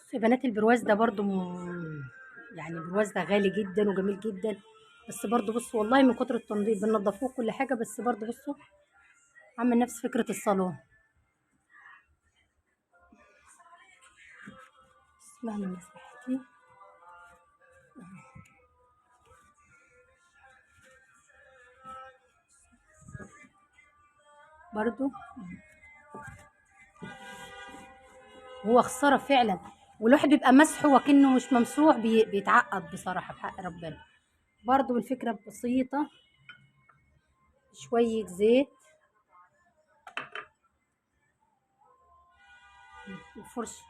بصوا يا بنات، البرواز ده برضو يعني البرواز ده غالي جدا وجميل جدا. بس برضو بصوا والله من كتر التنظيف بننضفوه كل حاجه، بس برضو بصوا عامل نفس فكره الصالون. اسمها من مساحتي برضو. هو خساره فعلا، والواحد بيبقى مسحه وكأنه مش ممسوح، بيتعقد بصراحه بحق ربنا. برضو الفكره بسيطه، شويه زيت، الفرشه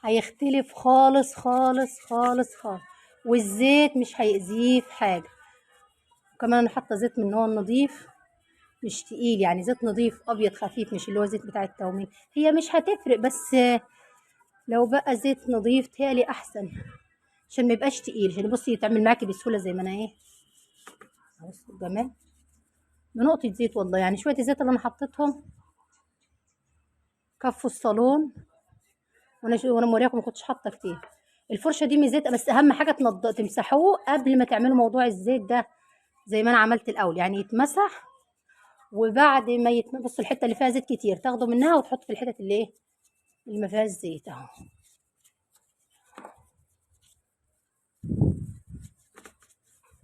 هيختلف خالص خالص خالص خالص، والزيت مش هيأذيه في حاجه. وكمان انا حاطه زيت من النوع النظيف، مش تقيل، يعني زيت نظيف ابيض خفيف، مش اللي هو زيت بتاع التومين. هي مش هتفرق، بس لو بقى زيت نظيف تهيألي احسن، عشان ما يبقاش تقيل، عشان بصي يتعمل معاكي بسهوله زي ما انا ايه. بصوا الجمال، بنقطه زيت والله، يعني شويه الزيت اللي انا حطيتهم كفوا الصالون. وانا موريكم ما كنتش حاطه كتير. الفرشه دي ميزتها، بس اهم حاجه تمسحوه قبل ما تعملوا موضوع الزيت ده، زي ما انا عملت الاول، يعني يتمسح. وبعد ما بصوا الحته اللي فيها زيت كتير تاخدوا منها وتحطوا في الحتت اللي ايه اللي ما فيهاش زيت اهو.